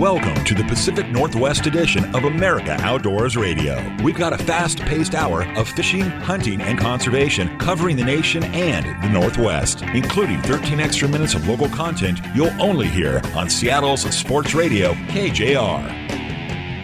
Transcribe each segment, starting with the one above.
Welcome to the Pacific Northwest edition of America Outdoors Radio. We've got a fast-paced hour of fishing, hunting, and conservation covering the nation and the Northwest, including 13 extra minutes of local content you'll only hear on Seattle's sports radio, KJR.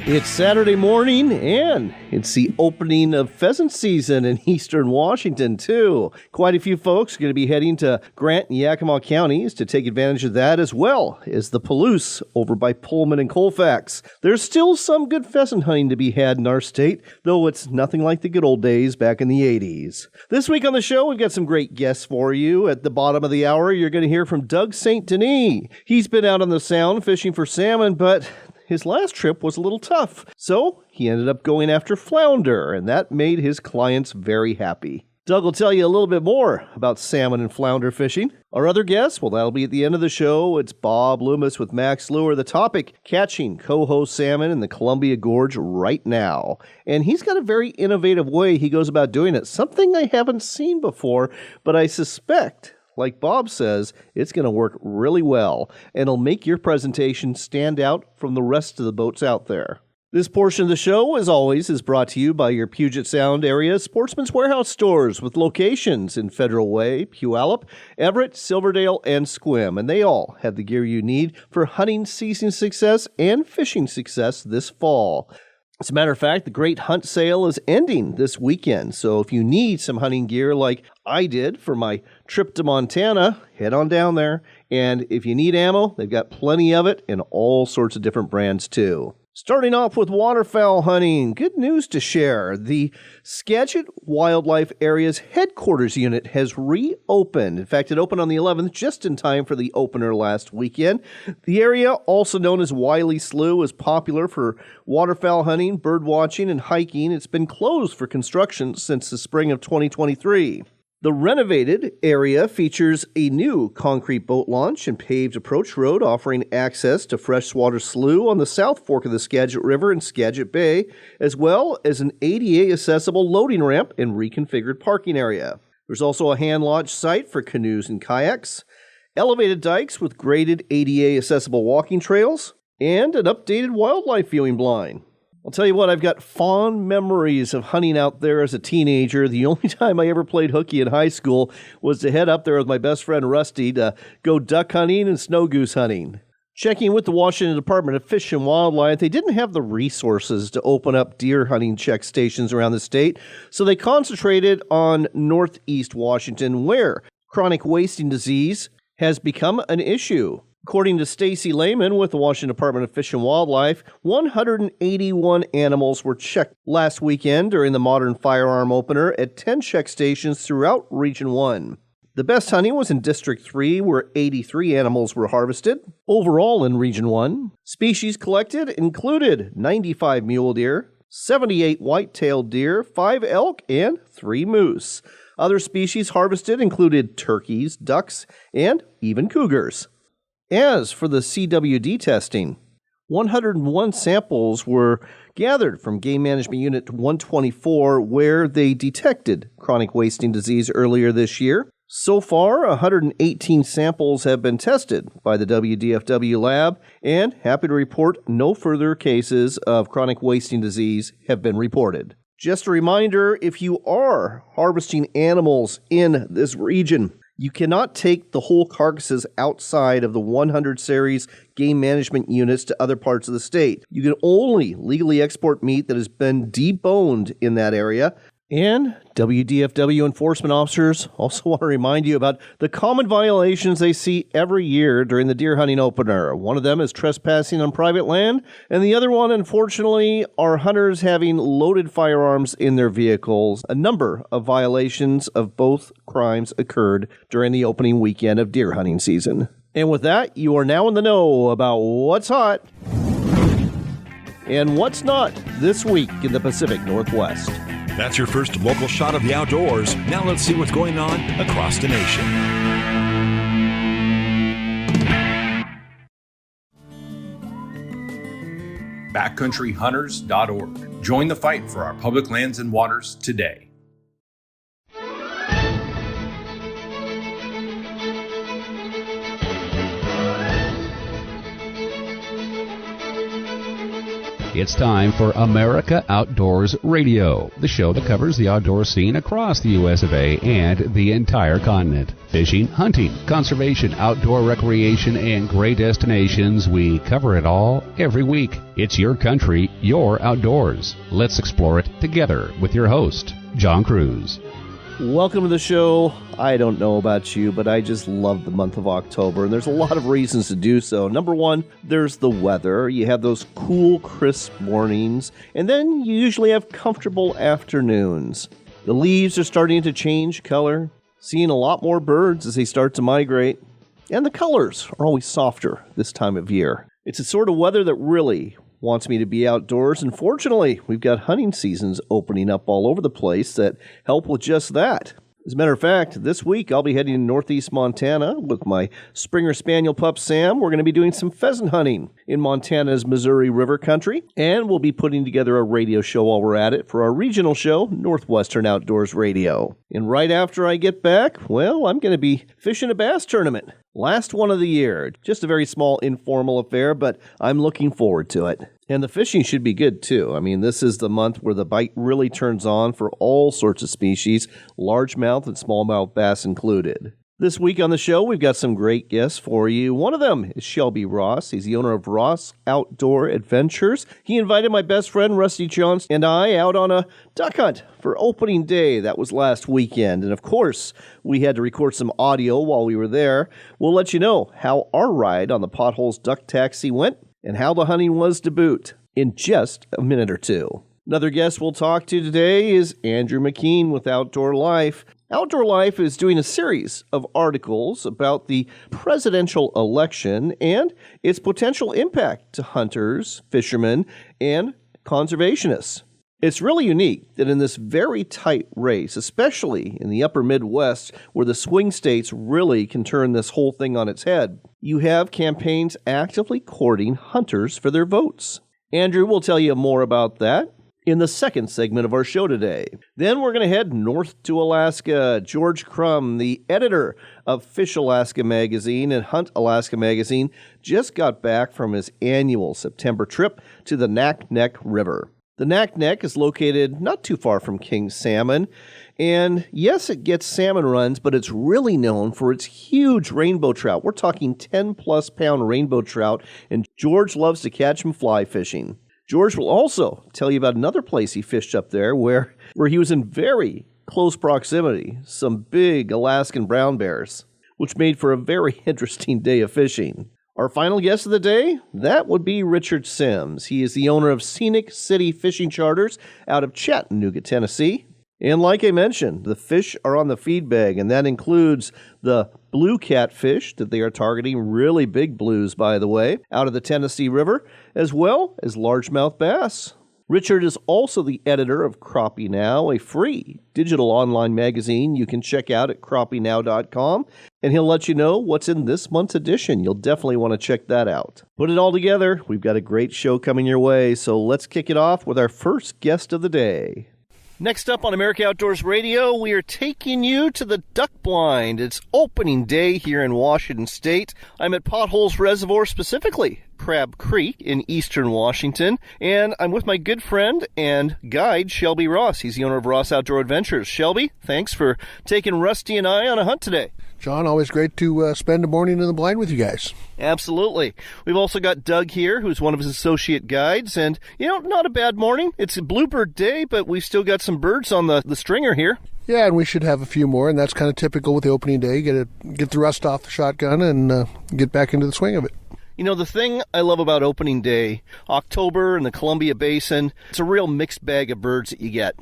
It's Saturday morning, and it's the opening of pheasant season in eastern Washington, too. Quite a few folks are going to be heading to Grant and Yakima counties to take advantage of that, as well as the Palouse over by Pullman and Colfax. There's still some good pheasant hunting to be had in our state, though it's nothing like the good old days back in the 80s. This week on the show, we've got some great guests for you. At the bottom of the hour, you're going to hear from Doug St. Denis. He's been out on the Sound fishing for salmon, but his last trip was a little tough, so he ended up going after flounder, and that made his clients very happy. Doug will tell you a little bit more about salmon and flounder fishing. Our other guest, well, that'll be at the end of the show. It's Bob Loomis with Max Lure. The topic, catching coho salmon in the Columbia Gorge right now. And he's got a very innovative way he goes about doing it, something I haven't seen before, but I suspect, like Bob says, it's going to work really well, and it'll make your presentation stand out from the rest of the boats out there. This portion of the show, as always, is brought to you by your Puget Sound area Sportsman's Warehouse stores with locations in Federal Way, Puyallup, Everett, Silverdale, and Sequim, and they all have the gear you need for hunting season success and fishing success this fall. As a matter of fact, the Great Hunt Sale is ending this weekend, so if you need some hunting gear like I did for my trip to Montana, head on down there. And if you need ammo, they've got plenty of it in all sorts of different brands too. Starting off with waterfowl hunting, good news to share. The Skagit Wildlife Area's headquarters unit has reopened. In fact, it opened on the 11th, just in time for the opener last weekend. The area, also known as Wiley Slough, is popular for waterfowl hunting, bird watching, and hiking. It's been closed for construction since the spring of 2023. The renovated area features a new concrete boat launch and paved approach road offering access to freshwater slough on the south fork of the Skagit River and Skagit Bay, as well as an ADA-accessible loading ramp and reconfigured parking area. There's also a hand-launched site for canoes and kayaks, elevated dikes with graded ADA-accessible walking trails, and an updated wildlife viewing blind. I'll tell you what, I've got fond memories of hunting out there as a teenager. The only time I ever played hooky in high school was to head up there with my best friend Rusty to go duck hunting and snow goose hunting. Checking with the Washington Department of Fish and Wildlife, they didn't have the resources to open up deer hunting check stations around the state, so they concentrated on northeast Washington, where chronic wasting disease has become an issue. According to Stacy Lehman with the Washington Department of Fish and Wildlife, 181 animals were checked last weekend during the modern firearm opener at 10 check stations throughout Region 1. The best hunting was in District 3, where 83 animals were harvested. Overall in Region 1, species collected included 95 mule deer, 78 white-tailed deer, 5 elk, and 3 moose. Other species harvested included turkeys, ducks, and even cougars. As for the CWD testing, 101 samples were gathered from Game Management Unit 124, where they detected chronic wasting disease earlier this year. So far, 118 samples have been tested by the WDFW lab, and happy to report no further cases of chronic wasting disease have been reported. Just a reminder, if you are harvesting animals in this region, you cannot take the whole carcasses outside of the 100 series game management units to other parts of the state. You can only legally export meat that has been deboned in that area. And WDFW enforcement officers also want to remind you about the common violations they see every year during the deer hunting opener. One of them is trespassing on private land, and the other one, unfortunately, are hunters having loaded firearms in their vehicles. A number of violations of both crimes occurred during the opening weekend of deer hunting season. And with that, you are now in the know about what's hot and what's not this week in the Pacific Northwest. That's your first local shot of the outdoors. Now let's see what's going on across the nation. Backcountryhunters.org. Join the fight for our public lands and waters today. It's time for America Outdoors Radio, the show that covers the outdoor scene across the U.S. of A. and the entire continent. Fishing, hunting, conservation, outdoor recreation, and great destinations. We cover it all every week. It's your country, your outdoors. Let's explore it together with your host, John Kruse. Welcome to the show. I don't know about you, but I just love the month of October, and there's a lot of reasons to do so. Number one, there's the weather. You have those cool, crisp mornings, and then you usually have comfortable afternoons. The leaves are starting to change color, seeing a lot more birds as they start to migrate, and the colors are always softer this time of year. It's the sort of weather that really wants me to be outdoors, and fortunately, we've got hunting seasons opening up all over the place that help with just that. As a matter of fact, this week I'll be heading to northeast Montana with my Springer Spaniel pup Sam. We're going to be doing some pheasant hunting in Montana's Missouri River country, and we'll be putting together a radio show while we're at it for our regional show, Northwestern Outdoors Radio. And right after I get back, well, I'm going to be fishing a bass tournament. Last one of the year. Just a very small informal affair, but I'm looking forward to it. And the fishing should be good, too. I mean, this is the month where the bite really turns on for all sorts of species, largemouth and smallmouth bass included. This week on the show, we've got some great guests for you. One of them is Shelby Ross. He's the owner of Ross Outdoor Adventures. He invited my best friend, Rusty Johnston, and I out on a duck hunt for opening day. That was last weekend. And of course, we had to record some audio while we were there. We'll let you know how our ride on the Potholes Duck Taxi went and how the hunting was to boot in just a minute or two. Another guest we'll talk to today is Andrew McKean with Outdoor Life. Outdoor Life is doing a series of articles about the presidential election and its potential impact to hunters, fishermen, and conservationists. It's really unique that in this very tight race, especially in the upper Midwest, where the swing states really can turn this whole thing on its head, you have campaigns actively courting hunters for their votes. Andrew will tell you more about that in the second segment of our show today. Then we're going to head north to Alaska. George Krumm, the editor of Fish Alaska Magazine and Hunt Alaska Magazine, just got back from his annual September trip to the Naknek River. The Naknek is located not too far from King Salmon, and yes, it gets salmon runs, but it's really known for its huge rainbow trout. We're talking 10-plus pound rainbow trout, and George loves to catch them fly fishing. George will also tell you about another place he fished up there where he was in very close proximity, some big Alaskan brown bears, which made for a very interesting day of fishing. Our final guest of the day, that would be Richard Sims. He is the owner of Scenic River Fishing Charters out of Chattanooga, Tennessee. And like I mentioned, the fish are on the feed bag, and that includes the blue catfish that they are targeting, really big blues, by the way, out of the Tennessee River, as well as largemouth bass. Richard is also the editor of Crappie Now, a free digital online magazine you can check out at crappienow.com, and he'll let you know what's in this month's edition. You'll definitely want to check that out. Put it all together, we've got a great show coming your way, so let's kick it off with our first guest of the day. Next up on America Outdoors Radio, we are taking you to the duck blind. It's opening day here in Washington State. I'm at Potholes Reservoir, specifically Crab Creek in eastern Washington, and I'm with my good friend and guide, Shelby Ross. He's the owner of Ross Outdoor Adventures. Shelby, thanks for taking Rusty and I on a hunt today. John, always great to spend a morning in the blind with you guys. Absolutely. We've also got Doug here, who's one of his associate guides, and, not a bad morning. It's a bluebird day, but we've still got some birds on the stringer here. Yeah, and we should have a few more, and that's kind of typical with the opening day. Get the rust off the shotgun and get back into the swing of it. The thing I love about opening day, October in the Columbia Basin, it's a real mixed bag of birds that you get.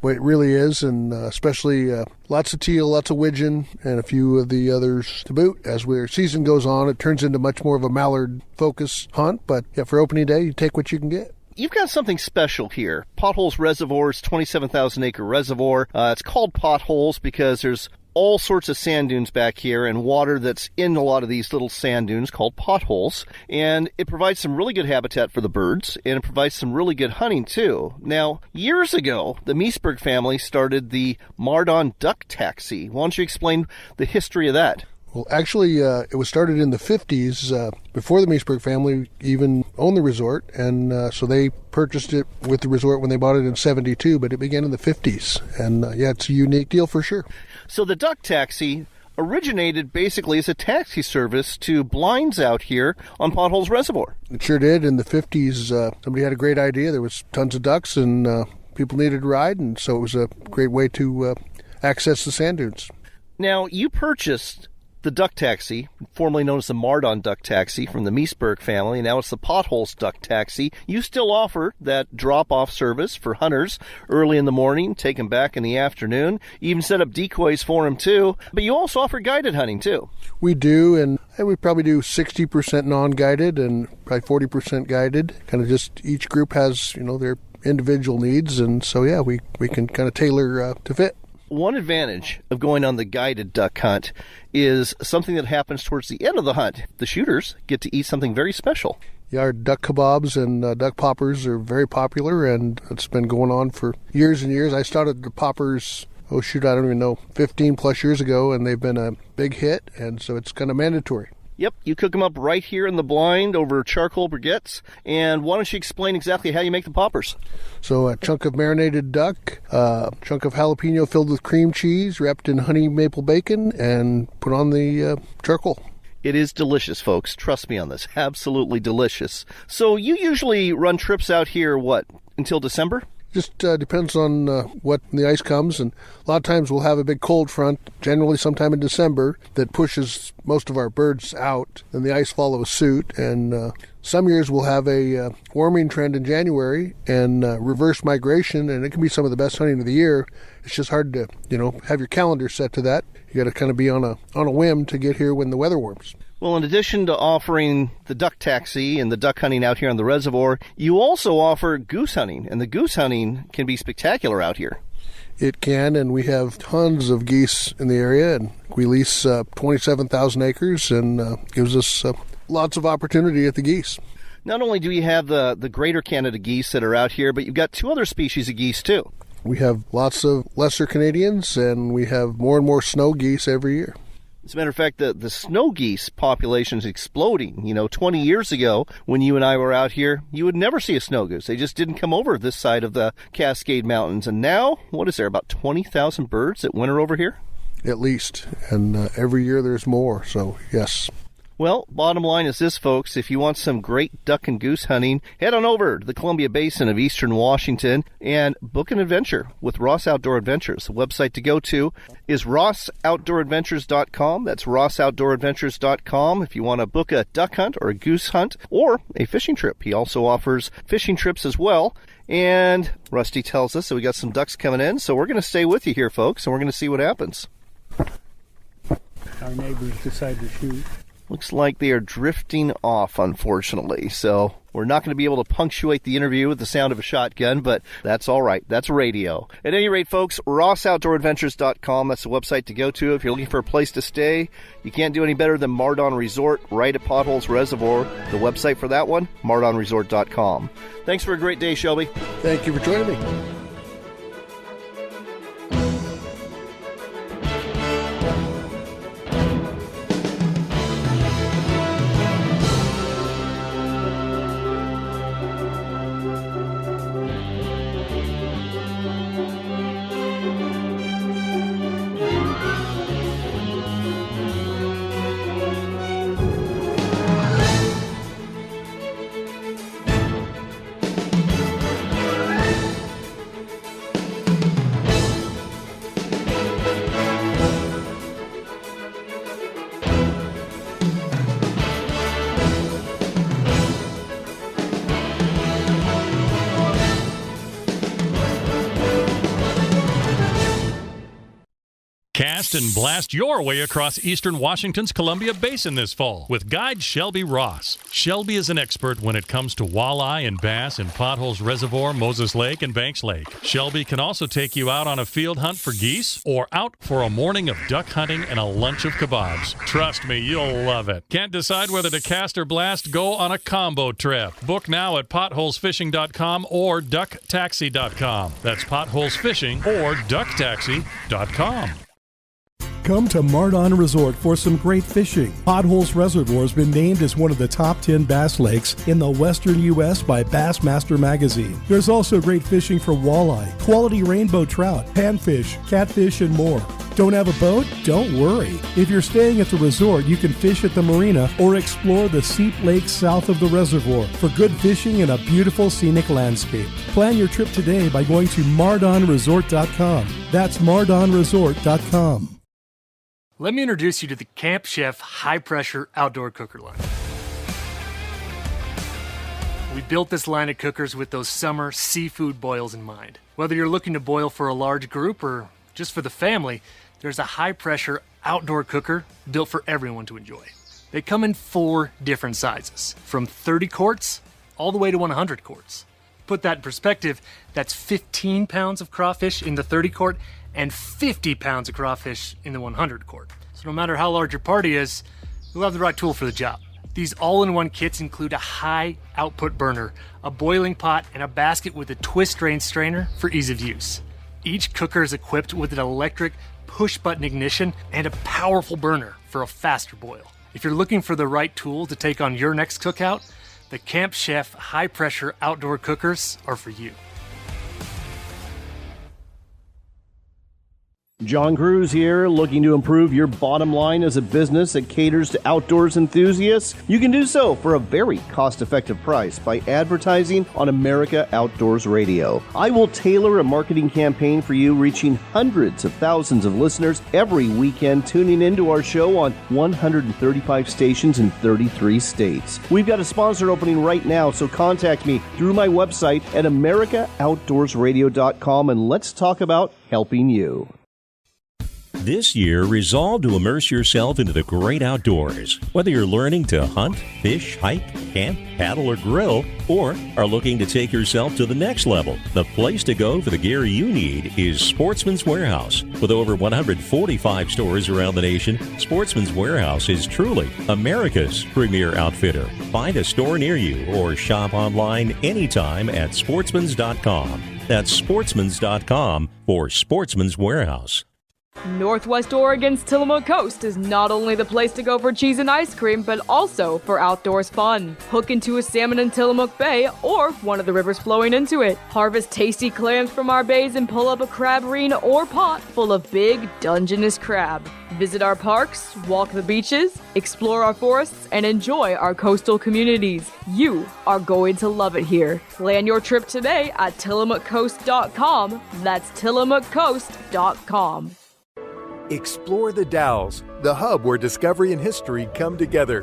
Well, it really is, and especially lots of teal, lots of widgeon, and a few of the others to boot. As our season goes on, it turns into much more of a mallard focus hunt, but yeah, for opening day, you take what you can get. You've got something special here. Potholes Reservoir is 27,000-acre reservoir. It's called Potholes because there's all sorts of sand dunes back here and water that's in a lot of these little sand dunes called potholes. And it provides some really good habitat for the birds, and it provides some really good hunting, too. Now, years ago, the Meesberg family started the Mardon Duck Taxi. Why don't you explain the history of that? Well, actually, it was started in the 50s, before the Meisberg family even owned the resort, and so they purchased it with the resort when they bought it in 72, but it began in the 50s. And yeah, it's a unique deal for sure. So the duck taxi originated basically as a taxi service to blinds out here on Potholes Reservoir. It sure did. In the 50s, somebody had a great idea. There was tons of ducks, and people needed a ride, and so it was a great way to access the sand dunes. Now, you purchased the duck taxi, formerly known as the Mardon duck taxi, from the Meisberg family, and now it's the Potholes duck taxi. You still offer that drop-off service for hunters early in the morning, take them back in the afternoon. You even set up decoys for them, too. But you also offer guided hunting, too. We do, and we probably do 60% non-guided and probably 40% guided. Kind of just each group has, their individual needs, and so, yeah, we can kind of tailor to fit. One advantage of going on the guided duck hunt is something that happens towards the end of the hunt. The shooters get to eat something very special. Yeah, our duck kebabs and duck poppers are very popular, and it's been going on for years and years. I started the poppers, I don't even know, 15 plus years ago, and they've been a big hit, and so it's kind of mandatory. Yep, you cook them up right here in the blind over charcoal briquettes. And why don't you explain exactly how you make the poppers? So a chunk of marinated duck, a chunk of jalapeno filled with cream cheese, wrapped in honey maple bacon, and put on the charcoal. It is delicious, folks. Trust me on this. Absolutely delicious. So you usually run trips out here, until December? Just depends on what the ice comes, and a lot of times we'll have a big cold front, generally sometime in December, that pushes most of our birds out, and the ice follows suit. And some years we'll have a warming trend in January and reverse migration, and it can be some of the best hunting of the year. It's just hard to, have your calendar set to that. You got to kind of be on a whim to get here when the weather warms. Well, in addition to offering the duck taxi and the duck hunting out here on the reservoir, you also offer goose hunting, and the goose hunting can be spectacular out here. It can, and we have tons of geese in the area, and we lease 27,000 acres, and gives us lots of opportunity at the geese. Not only do you have the greater Canada geese that are out here, but you've got two other species of geese, too. We have lots of lesser Canadians, and we have more and more snow geese every year. As a matter of fact, the snow geese population is exploding. 20 years ago, when you and I were out here, you would never see a snow goose. They just didn't come over this side of the Cascade Mountains. And now, what is there, about 20,000 birds that winter over here? At least. And every year there's more, so yes. Well, bottom line is this, folks. If you want some great duck and goose hunting, head on over to the Columbia Basin of eastern Washington and book an adventure with Ross Outdoor Adventures. The website to go to is rossoutdooradventures.com. That's rossoutdooradventures.com if you want to book a duck hunt or a goose hunt or a fishing trip. He also offers fishing trips as well. And Rusty tells us that we got some ducks coming in, so we're going to stay with you here, folks, and we're going to see what happens. Our neighbors decide to shoot. Looks like they are drifting off, unfortunately. So we're not going to be able to punctuate the interview with the sound of a shotgun, but that's all right. That's radio. At any rate, folks, rossoutdooradventures.com. That's the website to go to if you're looking for a place to stay. You can't do any better than Mardon Resort right at Potholes Reservoir. The website for that one, mardonresort.com. Thanks for a great day, Shelby. Thank you for joining me. Cast and blast your way across eastern Washington's Columbia Basin this fall with guide Shelby Ross. Shelby is an expert when it comes to walleye and bass in Potholes Reservoir, Moses Lake, and Banks Lake. Shelby can also take you out on a field hunt for geese or out for a morning of duck hunting and a lunch of kebabs. Trust me, you'll love it. Can't decide whether to cast or blast? Go on a combo trip. Book now at potholesfishing.com or ducktaxi.com. That's potholesfishing or ducktaxi.com. Come to Mardon Resort for some great fishing. Potholes Reservoir has been named as one of the top 10 bass lakes in the western U.S. by Bassmaster Magazine. There's also great fishing for walleye, quality rainbow trout, panfish, catfish, and more. Don't have a boat? Don't worry. If you're staying at the resort, you can fish at the marina or explore the steep lakes south of the reservoir for good fishing and a beautiful scenic landscape. Plan your trip today by going to mardonresort.com. That's mardonresort.com. Let me introduce you to the Camp Chef high-pressure outdoor cooker line. We built this line of cookers with those summer seafood boils in mind. Whether you're looking to boil for a large group or just for the family, there's a high-pressure outdoor cooker built for everyone to enjoy. They come in 4 different sizes, from 30 quarts all the way to 100 quarts. Put that in perspective, that's 15 pounds of crawfish in the 30 quart and 50 pounds of crawfish in the 100 quart. So no matter how large your party is, you'll have the right tool for the job. These all-in-one kits include a high-output burner, a boiling pot, and a basket with a twist drain strainer for ease of use. Each cooker is equipped with an electric push-button ignition and a powerful burner for a faster boil. If you're looking for the right tool to take on your next cookout, the Camp Chef high-pressure outdoor cookers are for you. John Kruse here, looking to improve your bottom line as a business that caters to outdoors enthusiasts. You can do so for a very cost-effective price by advertising on America Outdoors Radio. I will tailor a marketing campaign for you, reaching hundreds of thousands of listeners every weekend, tuning into our show on 135 stations in 33 states. We've got a sponsor opening right now, so contact me through my website at americaoutdoorsradio.com, and let's talk about helping you. This year, resolve to immerse yourself into the great outdoors. Whether you're learning to hunt, fish, hike, camp, paddle, or grill, or are looking to take yourself to the next level, the place to go for the gear you need is Sportsman's Warehouse. With over 145 stores around the nation, Sportsman's Warehouse is truly America's premier outfitter. Find a store near you or shop online anytime at sportsmans.com. That's sportsmans.com for Sportsman's Warehouse. Northwest Oregon's Tillamook Coast is not only the place to go for cheese and ice cream, but also for outdoors fun. Hook into a salmon in Tillamook Bay or one of the rivers flowing into it. Harvest tasty clams from our bays and pull up a crab reen or pot full of big, Dungeness crab. Visit our parks, walk the beaches, explore our forests, and enjoy our coastal communities. You are going to love it here. Plan your trip today at tillamookcoast.com. That's tillamookcoast.com. Explore the Dalles, the hub where discovery and history come together.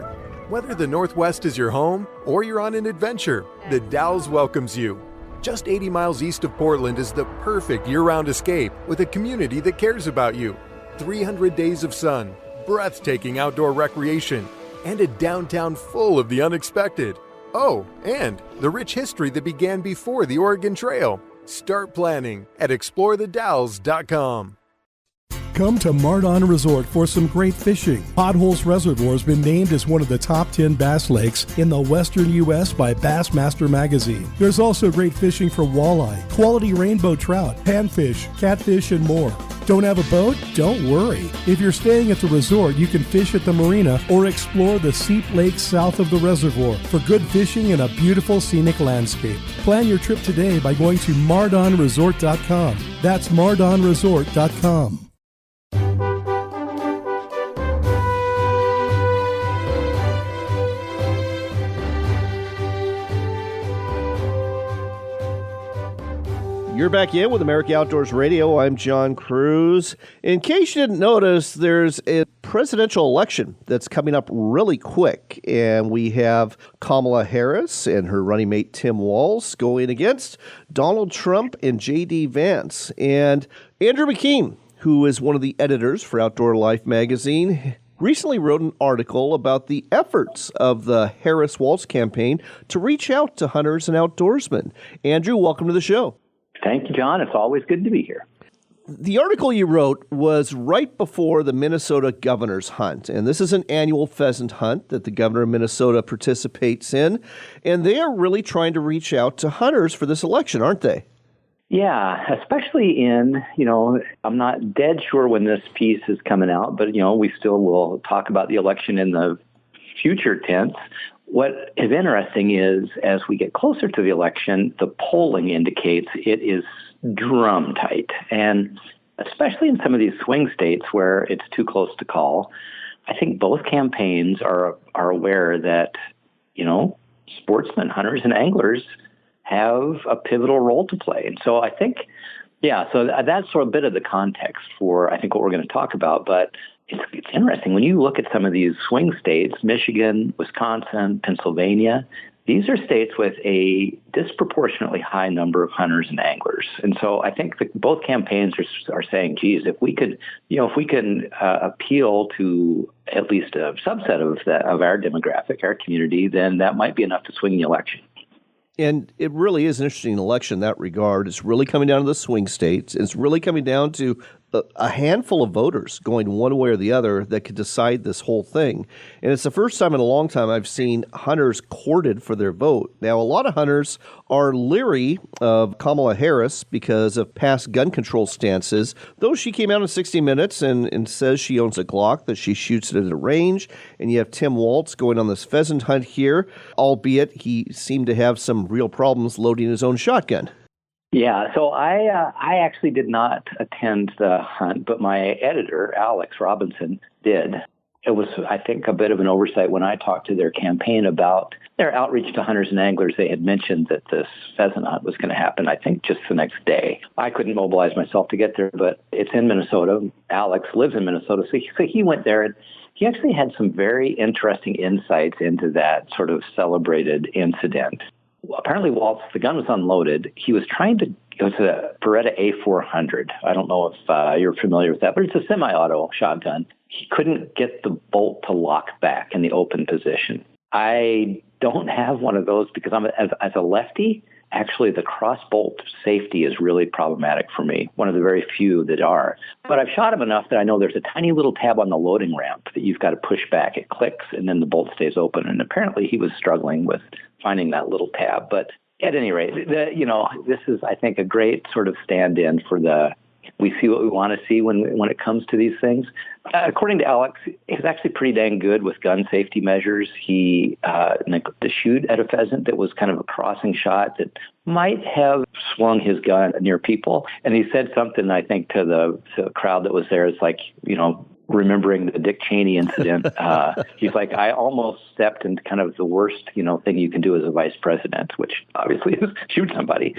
Whether the Northwest is your home or you're on an adventure, the Dalles welcomes you. Just 80 miles east of Portland is the perfect year-round escape with a community that cares about you. 300 days of sun, breathtaking outdoor recreation, and a downtown full of the unexpected. Oh, and the rich history that began before the Oregon Trail. Start planning at explorethedalles.com. Come to Mardon Resort for some great fishing. Potholes Reservoir has been named as one of the top 10 bass lakes in the western U.S. by Bassmaster Magazine. There's also great fishing for walleye, quality rainbow trout, panfish, catfish, and more. Don't have a boat? Don't worry. If you're staying at the resort, you can fish at the marina or explore the steep lakes south of the reservoir for good fishing and a beautiful scenic landscape. Plan your trip today by going to mardonresort.com. That's mardonresort.com. You're back in with America Outdoors Radio. I'm John Kruse. In case you didn't notice, there's a presidential election that's coming up really quick, and we have Kamala Harris and her running mate Tim Walz going against Donald Trump and J.D. Vance. And Andrew McKean, who is one of the editors for Outdoor Life magazine, recently wrote an article about the efforts of the Harris-Walz campaign to reach out to hunters and outdoorsmen. Andrew, welcome to the show. Thank you, John. It's always good to be here. The article you wrote was right before the Minnesota governor's hunt, and this is an annual pheasant hunt that the governor of Minnesota participates in, and they are really trying to reach out to hunters for this election, aren't they? Yeah, especially in, I'm not dead sure when this piece is coming out, but, we still will talk about the election in the future tense. What is interesting is as we get closer to the election, the polling indicates it is drum tight. And especially in some of these swing states where it's too close to call, I think both campaigns are aware that, sportsmen, hunters, and anglers have a pivotal role to play. And so I think, so that's sort of a bit of the context for, I think, what we're going to talk about. But it's interesting. When you look at some of these swing states, Michigan, Wisconsin, Pennsylvania, these are states with a disproportionately high number of hunters and anglers. And so I think that both campaigns are saying, geez, if we could, if we can appeal to at least a subset of our demographic, our community, then that might be enough to swing the election. And it really is an interesting election in that regard. It's really coming down to the swing states. It's really coming down to a handful of voters going one way or the other that could decide this whole thing. And it's the first time in a long time I've seen hunters courted for their vote. Now, a lot of hunters are leery of Kamala Harris because of past gun control stances, though she came out in 60 Minutes and says she owns a Glock, that she shoots it at a range. And you have Tim Waltz going on this pheasant hunt here, albeit he seemed to have some real problems loading his own shotgun. Yeah, so I actually did not attend the hunt, but my editor, Alex Robinson, did. It was, I think, a bit of an oversight when I talked to their campaign about their outreach to hunters and anglers. They had mentioned that this pheasant hunt was going to happen, I think, just the next day. I couldn't mobilize myself to get there, but it's in Minnesota. Alex lives in Minnesota, so he went there, and he actually had some very interesting insights into that sort of celebrated incident. Apparently, Waltz, the gun was unloaded. He was trying to, it was a Beretta A400. I don't know if you're familiar with that, but it's a semi-auto shotgun. He couldn't get the bolt to lock back in the open position. I don't have one of those because as a lefty, actually the cross-bolt safety is really problematic for me, one of the very few that are. But I've shot him enough that I know there's a tiny little tab on the loading ramp that you've got to push back. It clicks, and then the bolt stays open. And apparently he was struggling with finding that little tab. But at any rate, this is, I think, a great sort of stand-in for we see what we want to see when it comes to these things. According to Alex, he's actually pretty dang good with gun safety measures. He to shoot at a pheasant that was kind of a crossing shot that might have swung his gun near people. And he said something, I think, to the crowd that was there. It's like, remembering the Dick Cheney incident, he's like, I almost stepped into kind of the worst, thing you can do as a vice president, which obviously is shoot somebody.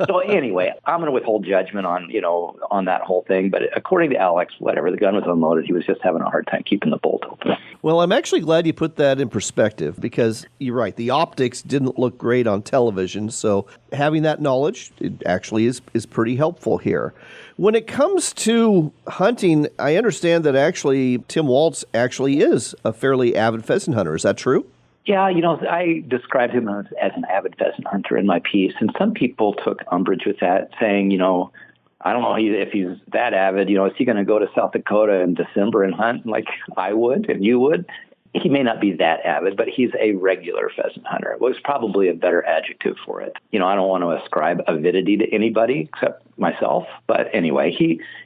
So anyway, I'm going to withhold judgment on that whole thing. But according to Alex, whatever, the gun was unloaded. He was just having a hard time keeping the bolt open. Well, I'm actually glad you put that in perspective because you're right. The optics didn't look great on television. So having that knowledge, it actually is pretty helpful here. When it comes to hunting, I understand that actually Tim Waltz actually is a fairly avid pheasant hunter. Is that true? Yeah, I described him as an avid pheasant hunter in my piece, and some people took umbrage with that, saying, I don't know if he's that avid, is he going to go to South Dakota in December and hunt like I would and you would? He may not be that avid, but he's a regular pheasant hunter. It was probably a better adjective for it. I don't want to ascribe avidity to anybody except myself. But anyway,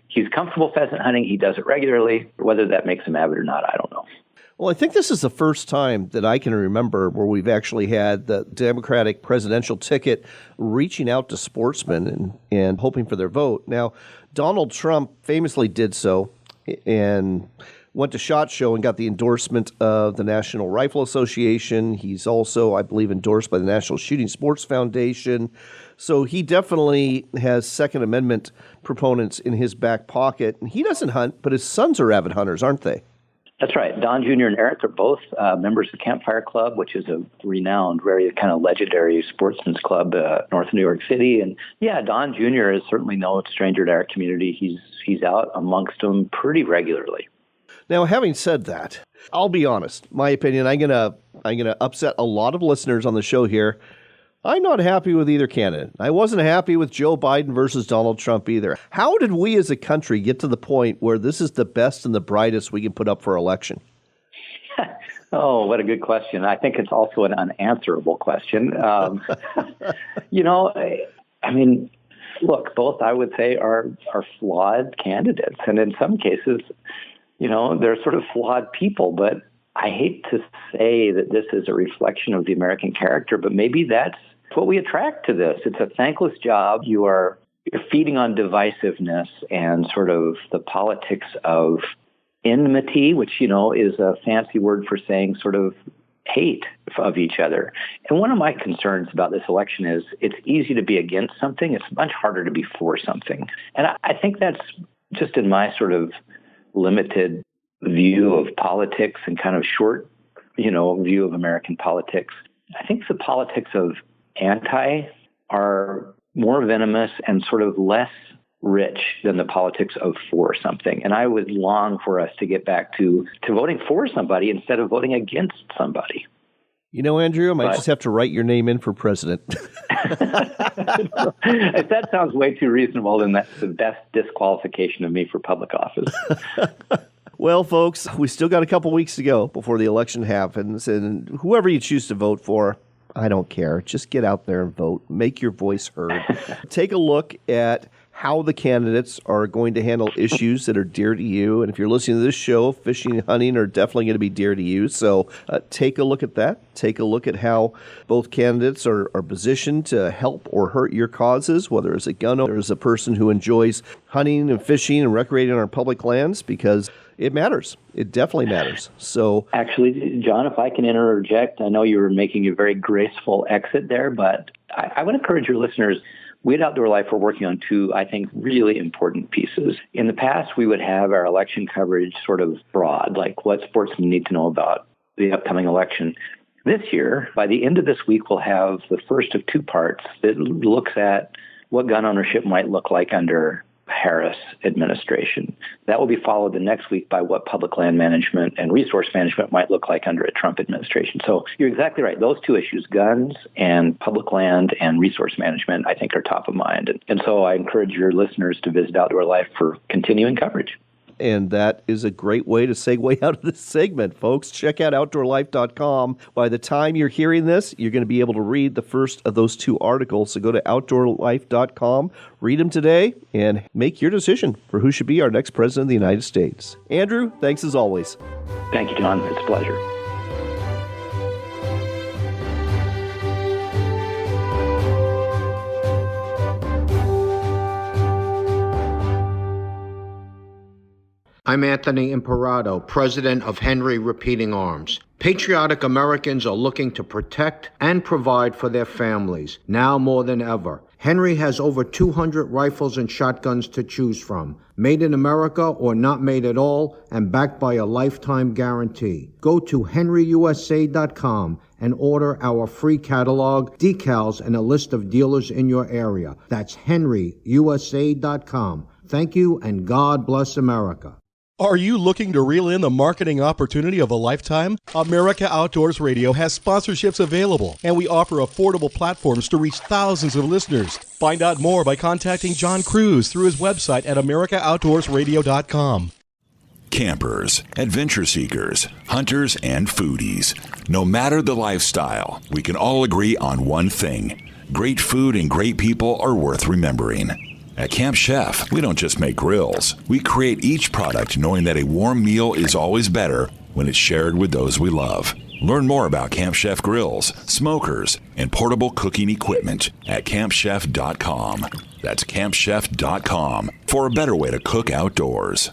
he's comfortable pheasant hunting. He does it regularly. Whether that makes him avid or not, I don't know. Well, I think this is the first time that I can remember where we've actually had the Democratic presidential ticket reaching out to sportsmen and hoping for their vote. Now, Donald Trump famously did so and went to SHOT Show and got the endorsement of the National Rifle Association. He's also, I believe, endorsed by the National Shooting Sports Foundation. So he definitely has Second Amendment proponents in his back pocket. And he doesn't hunt, but his sons are avid hunters, aren't they? That's right. Don Jr. and Eric are both members of the Campfire Club, which is a renowned, very kind of legendary sportsman's club north of New York City. And yeah, Don Jr. is certainly no stranger to our community. He's out amongst them pretty regularly. Now, having said that, I'll be honest. My opinion, I'm gonna upset a lot of listeners on the show here. I'm not happy with either candidate. I wasn't happy with Joe Biden versus Donald Trump either. How did we as a country get to the point where this is the best and the brightest we can put up for election? Oh, what a good question. I think it's also an unanswerable question. look, both I would say are flawed candidates. And in some cases, they're sort of flawed people. But I hate to say that this is a reflection of the American character, but maybe that's what we attract to this. It's a thankless job. You're feeding on divisiveness and sort of the politics of enmity, which, is a fancy word for saying sort of hate of each other. And one of my concerns about this election is it's easy to be against something. It's much harder to be for something. And I think that's just in my sort of limited view of politics and kind of short, view of American politics. I think the politics of anti are more venomous and sort of less rich than the politics of for something. And I would long for us to get back to voting for somebody instead of voting against somebody. Andrew, I might just have to write your name in for president. If that sounds way too reasonable, then that's the best disqualification of me for public office. Well, folks, we still got a couple weeks to go before the election happens, and whoever you choose to vote for, I don't care. Just get out there and vote. Make your voice heard. Take a look at how the candidates are going to handle issues that are dear to you. And if you're listening to this show, fishing and hunting are definitely going to be dear to you. So take a look at that. Take a look at how both candidates are positioned to help or hurt your causes, whether as a gun owner or as a person who enjoys hunting and fishing and recreating on our public lands, because it matters. It definitely matters. So, actually, John, if I can interject, I know you were making a very graceful exit there, but I would encourage your listeners. We at Outdoor Life are working on two, I think, really important pieces. In the past, we would have our election coverage sort of broad, like what sportsmen need to know about the upcoming election. This year, by the end of this week, we'll have the first of two parts that looks at what gun ownership might look like under Harris administration. That will be followed the next week by what public land management and resource management might look like under a Trump administration. So you're exactly right. Those two issues, guns and public land and resource management, I think are top of mind. And so I encourage your listeners to visit Outdoor Life for continuing coverage. And that is a great way to segue out of this segment, folks. Check out OutdoorLife.com. By the time you're hearing this, you're going to be able to read the first of those two articles. So go to OutdoorLife.com, read them today, and make your decision for who should be our next president of the United States. Andrew, thanks as always. Thank you, John. It's a pleasure. I'm Anthony Imperato, president of Henry Repeating Arms. Patriotic Americans are looking to protect and provide for their families, now more than ever. Henry has over 200 rifles and shotguns to choose from, made in America or not made at all, and backed by a lifetime guarantee. Go to henryusa.com and order our free catalog, decals, and a list of dealers in your area. That's henryusa.com. Thank you, and God bless America. Are you looking to reel in the marketing opportunity of a lifetime? America Outdoors Radio has sponsorships available, and we offer affordable platforms to reach thousands of listeners. Find out more by contacting John Kruse through his website at americaoutdoorsradio.com. Campers, adventure seekers, hunters, and foodies. No matter the lifestyle, we can all agree on one thing. Great food and great people are worth remembering. At Camp Chef, we don't just make grills. We create each product knowing that a warm meal is always better when it's shared with those we love. Learn more about Camp Chef grills, smokers, and portable cooking equipment at campchef.com. That's campchef.com for a better way to cook outdoors.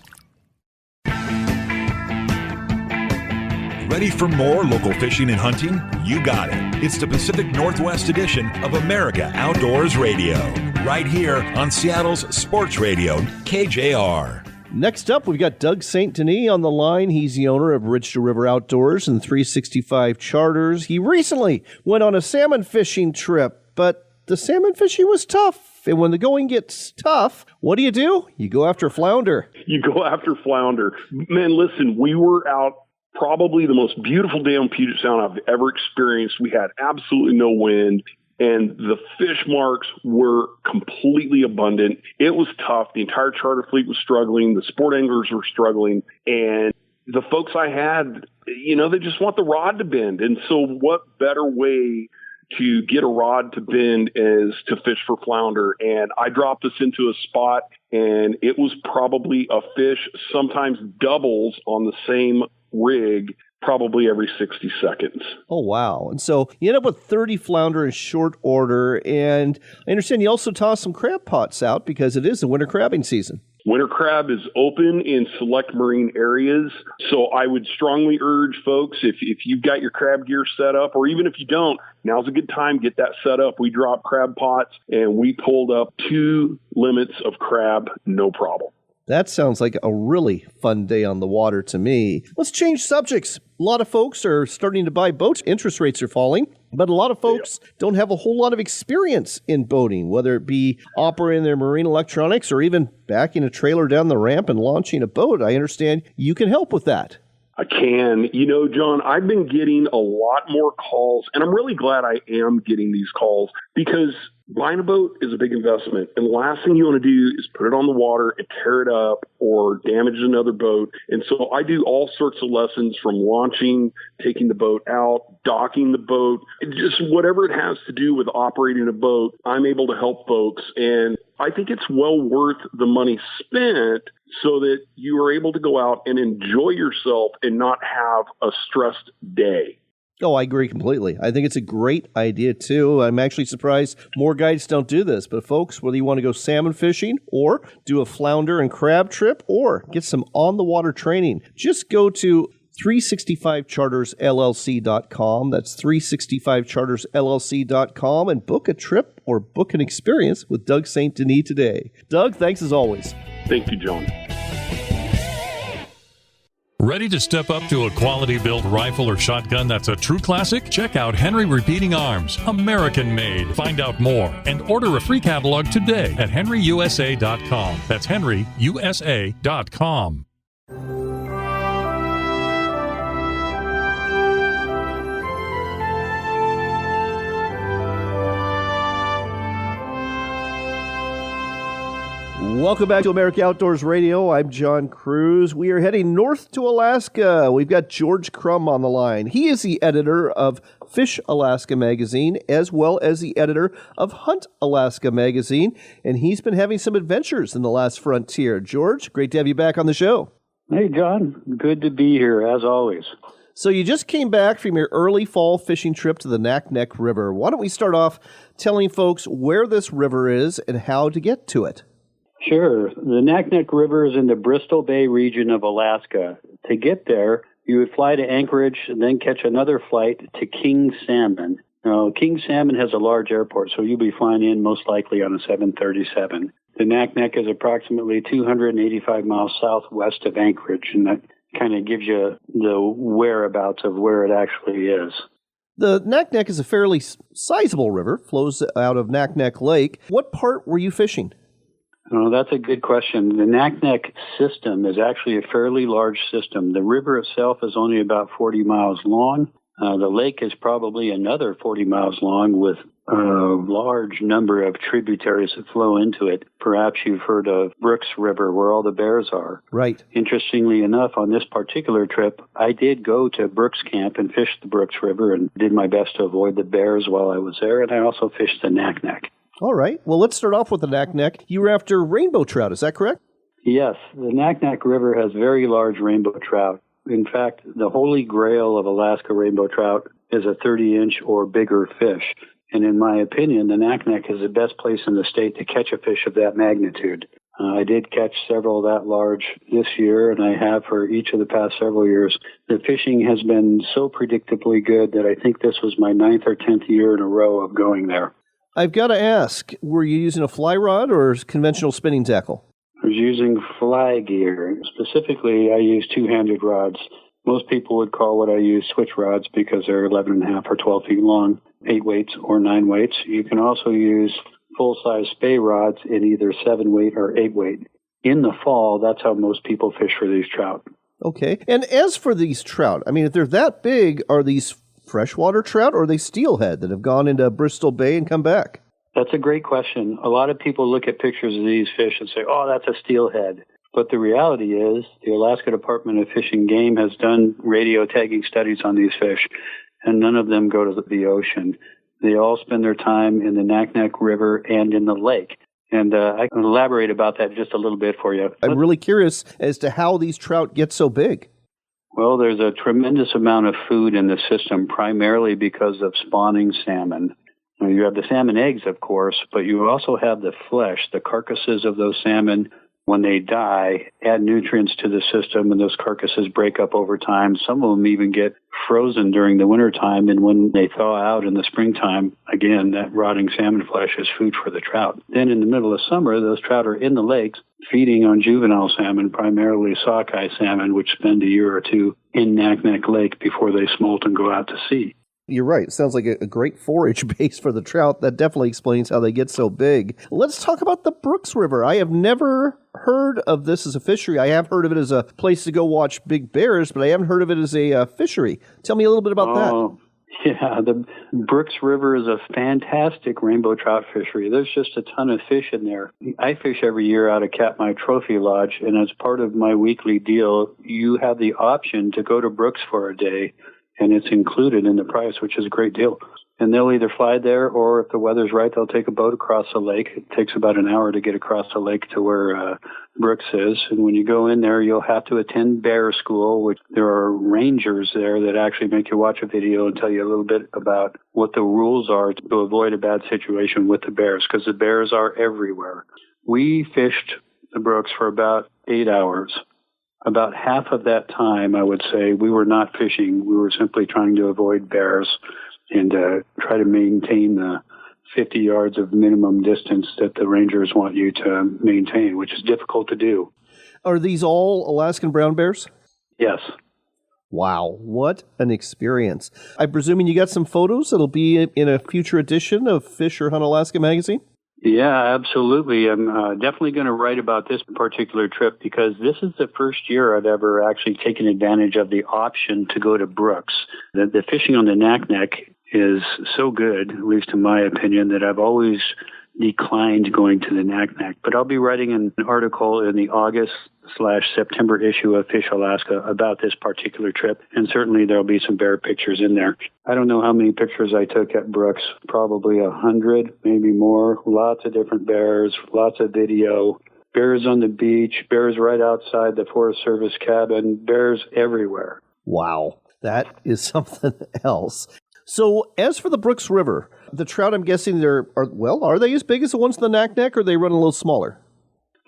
Ready for more local fishing and hunting? You got it. It's the Pacific Northwest edition of America Outdoors Radio, right here on Seattle's Sports Radio, KJR. Next up, we've got Doug St. Denis on the line. He's the owner of Ridge to River Outdoors and 365 Charters. He recently went on a salmon fishing trip, but the salmon fishing was tough. And when the going gets tough, what do? You go after flounder. You go after flounder. Man, listen, we were out probably the most beautiful day on Puget Sound I've ever experienced. We had absolutely no wind, and the fish marks were completely abundant. It was tough. The entire charter fleet was struggling. The sport anglers were struggling. And the folks I had, they just want the rod to bend. And so what better way to get a rod to bend is to fish for flounder. And I dropped this into a spot, and it was probably a fish, sometimes doubles on the same rig, probably every 60 seconds. Oh, wow. And so you end up with 30 flounder in short order. And I understand you also toss some crab pots out because it is the winter crabbing season. Winter crab is open in select marine areas. So I would strongly urge folks, if you've got your crab gear set up, or even if you don't, now's a good time, get that set up. We drop crab pots, and we pulled up 2 limits of crab, no problem. That sounds like a really fun day on the water to me. Let's change subjects. A lot of folks are starting to buy boats. Interest rates are falling, but a lot of folks don't have a whole lot of experience in boating, whether it be operating their marine electronics or even backing a trailer down the ramp and launching a boat. I understand you can help with that. I can. You know, John, I've been getting a lot more calls, and I'm really glad I am getting these calls, because buying a boat is a big investment. And the last thing you want to do is put it on the water and tear it up or damage another boat. And so I do all sorts of lessons, from launching, taking the boat out, docking the boat, just whatever it has to do with operating a boat. I'm able to help folks. And I think it's well worth the money spent so that you are able to go out and enjoy yourself and not have a stressed day. Oh, I agree completely. I think it's a great idea, too. I'm actually surprised more guides don't do this. But, folks, whether you want to go salmon fishing or do a flounder and crab trip or get some on-the-water training, just go to 365chartersllc.com. That's 365chartersllc.com and book a trip or book an experience with Doug St. Denis today. Doug, thanks as always. Thank you, John. Ready to step up to a quality-built rifle or shotgun that's a true classic? Check out Henry Repeating Arms, American-made. Find out more and order a free catalog today at henryusa.com. That's henryusa.com. Welcome back to America Outdoors Radio. I'm John Kruse. We are heading north to Alaska. We've got George Krumm on the line. He is the editor of Fish Alaska magazine, as well as the editor of Hunt Alaska magazine, and he's been having some adventures in the last frontier. George, great to have you back on the show. Hey, John. Good to be here, as always. So you just came back from your early fall fishing trip to the Naknek River. Why don't we start off telling folks where this river is and how to get to it? Sure. The Naknek River is in the Bristol Bay region of Alaska. To get there, you would fly to Anchorage and then catch another flight to King Salmon. Now, King Salmon has a large airport, so you'll be flying in most likely on a 737. The Naknek is approximately 285 miles southwest of Anchorage, and that kind of gives you the whereabouts of where it actually is. The Naknek is a fairly sizable river, flows out of Naknek Lake. What part were you fishing? Oh, that's a good question. The Naknek system is actually a fairly large system. The river itself is only about 40 miles long. The lake is probably another 40 miles long with a large number of tributaries that flow into it. Perhaps you've heard of Brooks River, where all the bears are. Right. Interestingly enough, on this particular trip, I did go to Brooks Camp and fish the Brooks River and did my best to avoid the bears while I was there, and I also fished the Naknek. All right. Well, let's start off with the Naknek. You were after rainbow trout, is that correct? Yes. The Naknek River has very large rainbow trout. In fact, the holy grail of Alaska rainbow trout is a 30-inch or bigger fish. And in my opinion, the Naknek is the best place in the state to catch a fish of that magnitude. I did catch several that large this year, and I have for each of the past several years. The fishing has been so predictably good that I think this was my 9th or 10th year in a row of going there. I've got to ask, were you using a fly rod or conventional spinning tackle? I was using fly gear. Specifically, I use two-handed rods. Most people would call what I use switch rods because they're 11.5 or 12 feet long, 8 weights or 9 weights. You can also use full-size spey rods in either 7 weight or 8 weight. In the fall, that's how most people fish for these trout. Okay. And as for these trout, I mean, if they're that big, are these freshwater trout or are they steelhead that have gone into Bristol Bay and come back? That's a great question. A lot of people look at pictures of these fish and say, oh, that's a steelhead. But the reality is the Alaska Department of Fish and Game has done radio tagging studies on these fish, and none of them go to the ocean. They all spend their time in the Naknek River and in the lake. And I can elaborate about that just a little bit for you. I'm really curious as to how these trout get so big. Well, there's a tremendous amount of food in the system, primarily because of spawning salmon. Now, you have the salmon eggs, of course, but you also have the flesh, the carcasses of those salmon. When they die, add nutrients to the system, and those carcasses break up over time. Some of them even get frozen during the wintertime, and when they thaw out in the springtime, again, that rotting salmon flesh is food for the trout. Then in the middle of summer, those trout are in the lakes feeding on juvenile salmon, primarily sockeye salmon, which spend a year or two in Naknek Lake before they smolt and go out to sea. You're right. It sounds like a great forage base for the trout. That definitely explains how they get so big. Let's talk about the Brooks River. I have never heard of this as a fishery. I have heard of it as a place to go watch big bears, but I haven't heard of it as a fishery. Tell me a little bit about that. Yeah, the Brooks River is a fantastic rainbow trout fishery. There's just a ton of fish in there. I fish every year out of Katmai Trophy Lodge, and as part of my weekly deal, you have the option to go to Brooks for a day, and it's included in the price, which is a great deal. And they'll either fly there, or if the weather's right, they'll take a boat across the lake. It takes about an hour to get across the lake to where Brooks is. And when you go in there, you'll have to attend bear school, which there are rangers there that actually make you watch a video and tell you a little bit about what the rules are to avoid a bad situation with the bears, because the bears are everywhere. We fished the Brooks for about 8 hours. About half of that time, I would say, we were not fishing. We were simply trying to avoid bears and try to maintain the 50 yards of minimum distance that the rangers want you to maintain, which is difficult to do. Are these all Alaskan brown bears? Yes. Wow, what an experience. I'm presuming you got some photos that'll be in a future edition of Fish or Hunt Alaska magazine? Yeah, absolutely. I'm definitely going to write about this particular trip because this is the first year I've ever actually taken advantage of the option to go to Brooks. The fishing on the Naknek is so good, at least in my opinion, that I've always declined going to the Naknek. But I'll be writing an article in the August/September issue of Fish Alaska about this particular trip, and certainly there'll be some bear pictures in there. I don't know how many pictures I took at Brooks, probably 100, maybe more. Lots of different bears, lots of video. Bears on the beach, bears right outside the Forest Service cabin, bears everywhere. Wow, that is something else. So as for the Brooks River, the trout, I'm guessing are they as big as the ones in the Naknek, or they run a little smaller?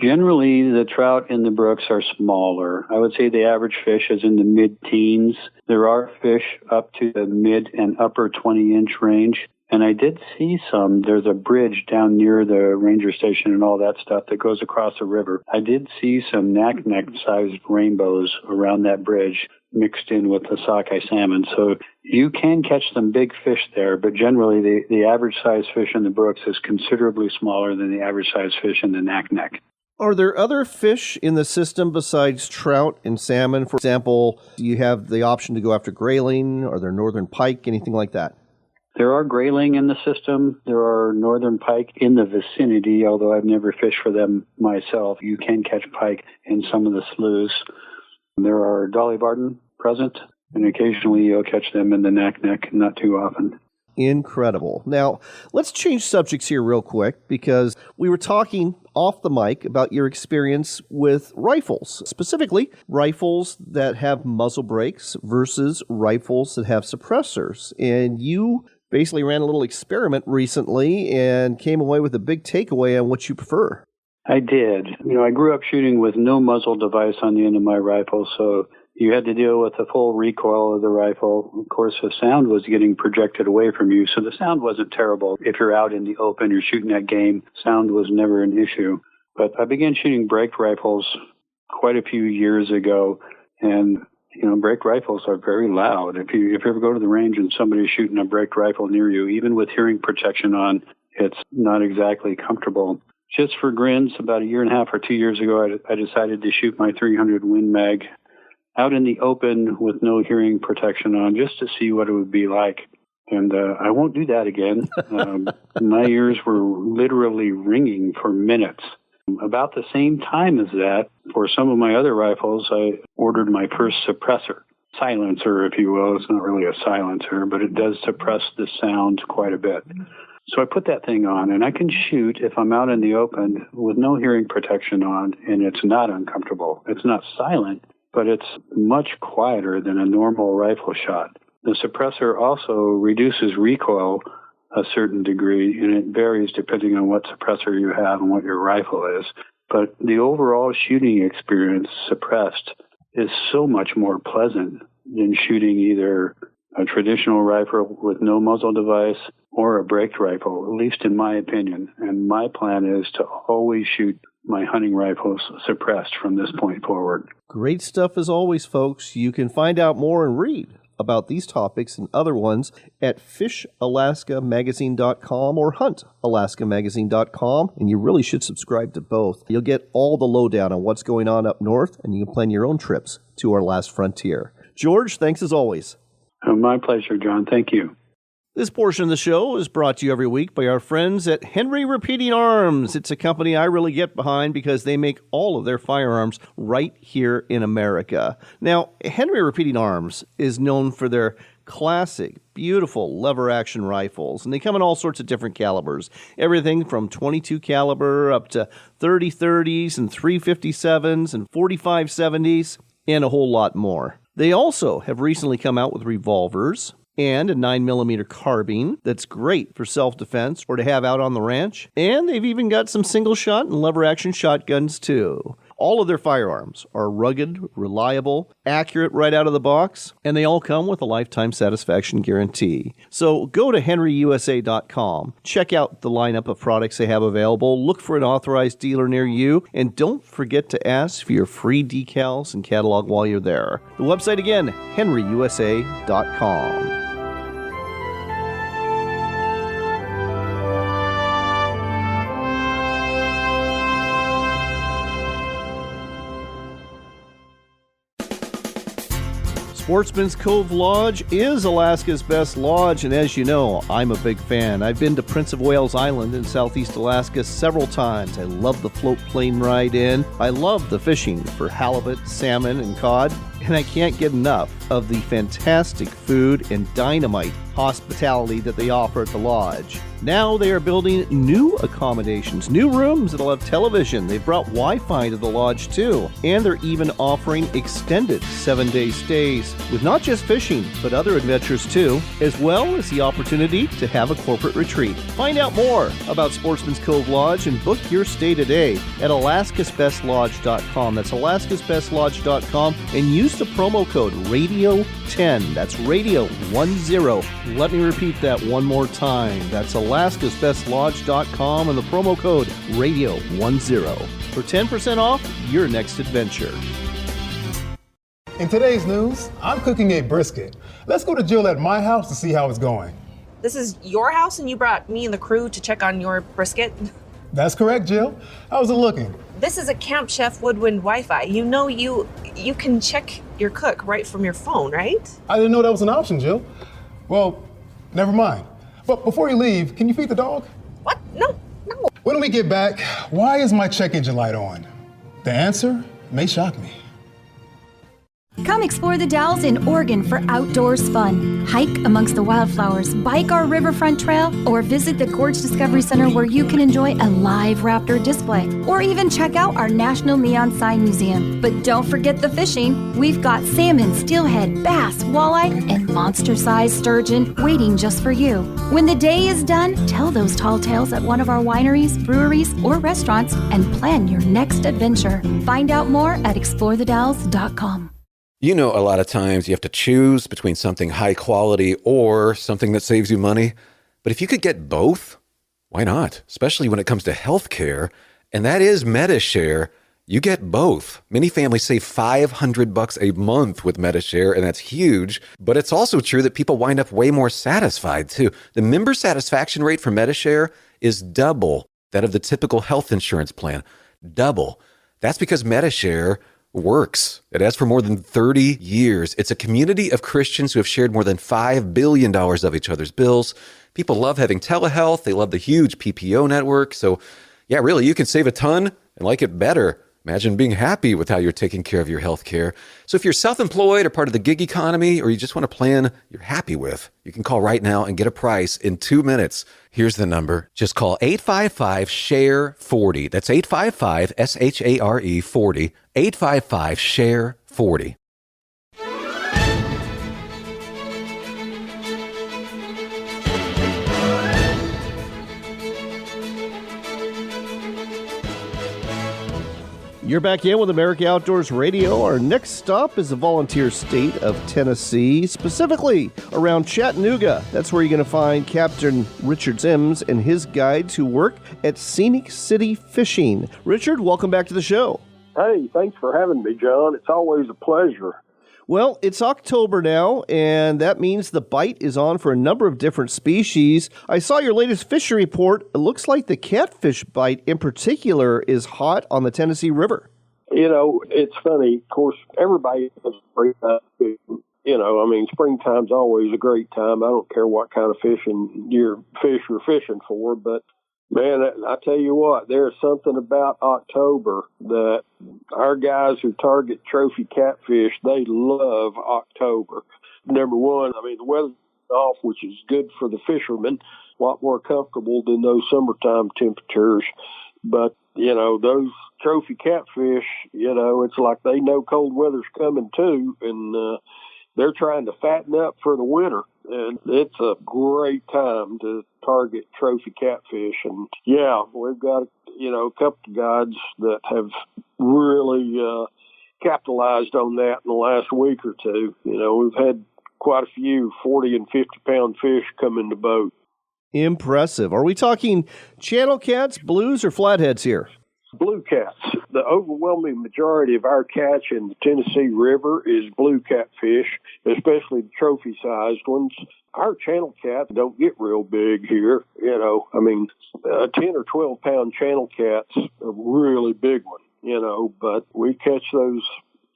Generally, the trout in the Brooks are smaller. I would say the average fish is in the mid-teens. There are fish up to the mid and upper 20-inch range. And I did see some. There's a bridge down near the ranger station and all that stuff that goes across the river. I did see some Naknek-sized rainbows around that bridge mixed in with the sockeye salmon. So you can catch some big fish there, but generally the average size fish in the Brooks is considerably smaller than the average size fish in the Naknek. Are there other fish in the system besides trout and salmon? For example, do you have the option to go after grayling? Are there northern pike, anything like that? There are grayling in the system. There are northern pike in the vicinity, although I've never fished for them myself. You can catch pike in some of the sloughs. There are dolly varden present, and occasionally you'll catch them in the Naknek, not too often. Incredible. Now, let's change subjects here real quick, because we were talking off the mic about your experience with rifles, specifically rifles that have muzzle brakes versus rifles that have suppressors. And you basically ran a little experiment recently and came away with a big takeaway on what you prefer. I did. I grew up shooting with no muzzle device on the end of my rifle, so you had to deal with the full recoil of the rifle. Of course, the sound was getting projected away from you, so the sound wasn't terrible. If you're out in the open, you're shooting that game, sound was never an issue. But I began shooting brake rifles quite a few years ago, and brake rifles are very loud. If you ever go to the range and somebody's shooting a brake rifle near you, even with hearing protection on, it's not exactly comfortable. Just for grins, about 1.5 years or 2 years ago, I decided to shoot my 300 Win Mag out in the open with no hearing protection on, just to see what it would be like. And I won't do that again. My ears were literally ringing for minutes. About the same time as that, for some of my other rifles, I ordered my first suppressor. silencer, if you will. It's not really a silencer, but it does suppress the sound quite a bit. So I put that thing on, and I can shoot if I'm out in the open with no hearing protection on, and it's not uncomfortable. It's not silent, but it's much quieter than a normal rifle shot. The suppressor also reduces recoil a certain degree, and it varies depending on what suppressor you have and what your rifle is. But the overall shooting experience suppressed is so much more pleasant than shooting either a traditional rifle with no muzzle device or a braked rifle, at least in my opinion. And my plan is to always shoot my hunting rifles suppressed from this point forward. Great stuff as always, folks. You can find out more and read about these topics and other ones at fishalaskamagazine.com or huntalaskamagazine.com, and you really should subscribe to both. You'll get all the lowdown on what's going on up north, and you can plan your own trips to our last frontier. George, thanks as always. My pleasure, John. Thank you. This portion of the show is brought to you every week by our friends at Henry Repeating Arms. It's a company I really get behind because they make all of their firearms right here in America. Now, Henry Repeating Arms is known for their classic, beautiful lever-action rifles, and they come in all sorts of different calibers. Everything from .22 caliber up to 30-30s and 357s and 45-70s and a whole lot more. They also have recently come out with revolvers and a 9mm carbine that's great for self-defense or to have out on the ranch. And they've even got some single-shot and lever-action shotguns, too. All of their firearms are rugged, reliable, accurate right out of the box, and they all come with a lifetime satisfaction guarantee. So go to henryusa.com, check out the lineup of products they have available, look for an authorized dealer near you, and don't forget to ask for your free decals and catalog while you're there. The website again, henryusa.com. Sportsman's Cove Lodge is Alaska's best lodge, and as you know, I'm a big fan. I've been to Prince of Wales Island in southeast Alaska several times. I love the float plane ride in. I love the fishing for halibut, salmon, and cod, and I can't get enough of the fantastic food and dynamite hospitality that they offer at the lodge. Now they are building new accommodations, new rooms that'll have television. They've brought Wi-Fi to the lodge too, and they're even offering extended 7-day stays with not just fishing, but other adventures too, as well as the opportunity to have a corporate retreat. Find out more about Sportsman's Cove Lodge and book your stay today at alaskasbestlodge.com. That's alaskasbestlodge.com, and use the promo code RADIO10. That's Radio 10. Let me repeat that one more time. That's alaskasbestlodge.com and the promo code RADIO10 for 10% off your next adventure. In today's news, I'm cooking a brisket. Let's go to Jill at my house to see how it's going. This is your house and you brought me and the crew to check on your brisket? That's correct, Jill. How's it looking? This is a Camp Chef Woodwind Wi-Fi. You know you can check your cook right from your phone, right? I didn't know that was an option, Jill. Well, never mind. But before you leave, can you feed the dog? What? No. When we get back, why is my check engine light on? The answer may shock me. Come explore the Dalles in Oregon for outdoors fun. Hike amongst the wildflowers, bike our riverfront trail, or visit the Gorge Discovery Center where you can enjoy a live raptor display, or even check out our National Neon Sign Museum. But don't forget the fishing. We've got salmon, steelhead, bass, walleye, and monster-sized sturgeon waiting just for you. When the day is done, tell those tall tales at one of our wineries, breweries, or restaurants and plan your next adventure. Find out more at explorethedalles.com. You know, a lot of times you have to choose between something high quality or something that saves you money. But if you could get both, why not? Especially when it comes to healthcare, and that is MediShare. You get both. Many families save $500 a month with MediShare, and that's huge. But it's also true that people wind up way more satisfied, too. The member satisfaction rate for MediShare is double that of the typical health insurance plan. Double. That's because MediShare works. It has for more than 30 years. It's a community of Christians who have shared more than $5 billion of each other's bills. People love having telehealth. They love the huge PPO network. So, yeah, really, you can save a ton and like it better. Imagine being happy with how you're taking care of your health care. So if you're self-employed or part of the gig economy, or you just want a plan you're happy with, you can call right now and get a price in 2 minutes. Here's the number. Just call 855-SHARE-40. That's 855-SHARE-40. 855-SHARE-40. You're back in with America Outdoors Radio. Our next stop is the volunteer state of Tennessee, specifically around Chattanooga. That's where you're going to find Captain Richard Sims and his guides who work at Scenic City Fishing. Richard, welcome back to the show. Hey, thanks for having me, John. It's always a pleasure. Well, it's October now, and that means the bite is on for a number of different species. I saw your latest fishing report. It looks like the catfish bite in particular is hot on the Tennessee River. You know, it's funny. Of course, everybody has springtime fishing. You know, I mean, springtime's always a great time. I don't care what kind of fish you're fishing for, but man, I tell you what, there's something about October that our guys who target trophy catfish, they love October. Number one, I mean, the weather's off, which is good for the fishermen, a lot more comfortable than those summertime temperatures. But, you know, those trophy catfish, you know, it's like they know cold weather's coming too, and they're trying to fatten up for the winter. And it's a great time to target trophy catfish. And yeah, we've got, you know, a couple of guides that have really capitalized on that in the last week or two. You know, we've had quite a few 40 and 50 pound fish come in the boat. Impressive. Are we talking channel cats, blues, or flatheads here? Blue cats. The overwhelming majority of our catch in the Tennessee River is blue catfish, especially the trophy-sized ones. Our channel cats don't get real big here. You know, I mean, 10 or 12 pound channel cats, a really big one, you know, but we catch those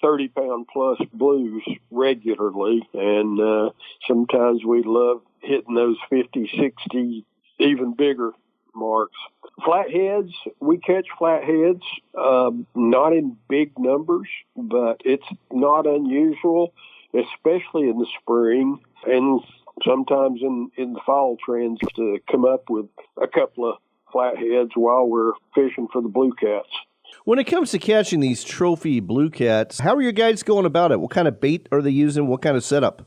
30 pound plus blues regularly, and sometimes we love hitting those 50, 60, even bigger marks. Flatheads, we catch flatheads, not in big numbers, but it's not unusual, especially in the spring and sometimes in the fall trends, to come up with a couple of flatheads while we're fishing for the blue cats. When it comes to catching these trophy blue cats, how are your guides going about it? What kind of bait are they using? What kind of setup?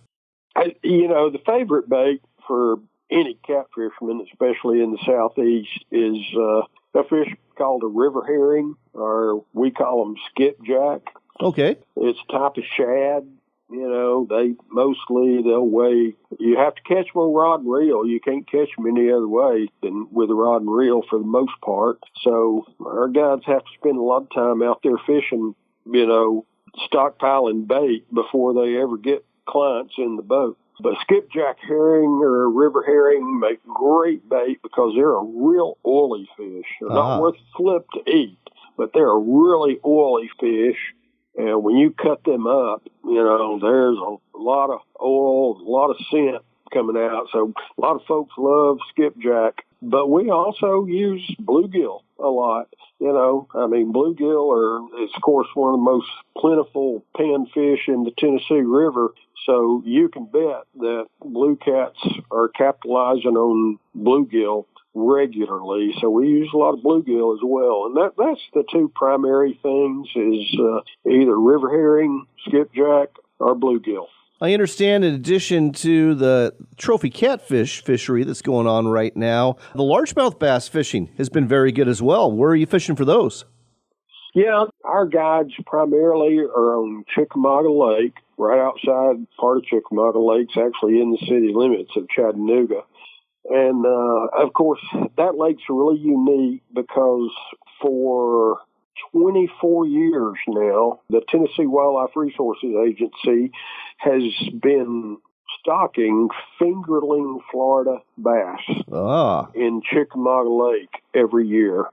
You know, the favorite bait for any catfisherman, especially in the southeast, is a fish called a river herring, or we call them skipjack. Okay. It's a type of shad. You know, they'll weigh, you have to catch them on rod and reel. You can't catch them any other way than with a rod and reel for the most part. So our guides have to spend a lot of time out there fishing, you know, stockpiling bait before they ever get clients in the boat. But skipjack herring or river herring make great bait because they're a real oily fish. They're not worth a flip to eat, but they're a really oily fish. And when you cut them up, you know, there's a lot of oil, a lot of scent coming out. So a lot of folks love skipjack. But we also use bluegill a lot. You know, I mean, bluegill is, of course, one of the most plentiful panfish in the Tennessee River. So you can bet that blue cats are capitalizing on bluegill regularly. So we use a lot of bluegill as well. And that's the two primary things is either river herring, skipjack, or bluegill. I understand in addition to the trophy catfish fishery that's going on right now, the largemouth bass fishing has been very good as well. Where are you fishing for those? Yeah, our guides primarily are on Chickamauga Lake, right outside part of Chickamauga Lake's actually in the city limits of Chattanooga. And, of course, that lake's really unique because for 24 years now, the Tennessee Wildlife Resources Agency has been stocking fingerling Florida bass in Chickamauga Lake every year.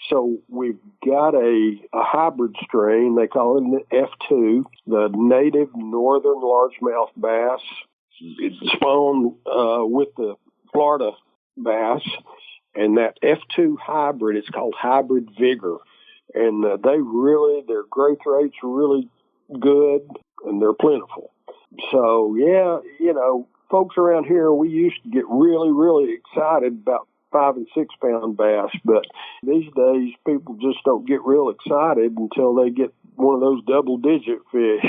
So we've got a hybrid strain. They call it an F2, the native northern largemouth bass. It's spawned with the Florida bass, and that F2 hybrid is called Hybrid Vigor. and their growth rates are really good, and they're plentiful. So, yeah, folks around here, we used to get really, really excited about 5 and 6 pound bass, but these days people just don't get real excited until they get one of those double-digit fish.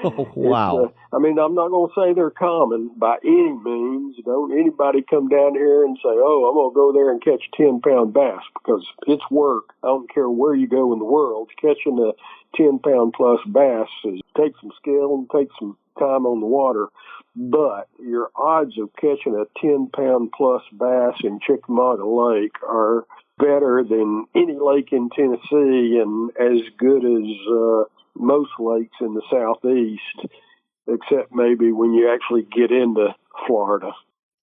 Oh, wow. I'm not going to say they're common by any means. Don't anybody come down here and say, oh, I'm going to go there and catch 10-pound bass, because it's work. I don't care where you go in the world. Catching a 10-pound plus bass takes some skill and takes some time on the water. But your odds of catching a 10-pound plus bass in Chickamauga Lake are better than any lake in Tennessee and as good as most lakes in the southeast, except maybe when you actually get into Florida.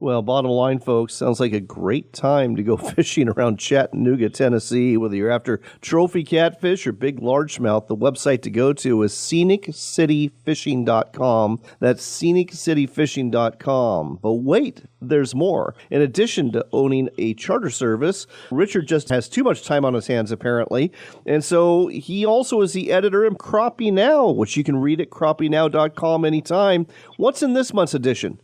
Well, bottom line, folks, sounds like a great time to go fishing around Chattanooga, Tennessee, whether you're after trophy catfish or big largemouth. The website to go to is ScenicCityFishing.com. That's ScenicCityFishing.com. But wait, there's more. In addition to owning a charter service, Richard just has too much time on his hands, apparently. And so he also is the editor of Crappie Now, which you can read at CrappieNow.com anytime. What's in this month's edition?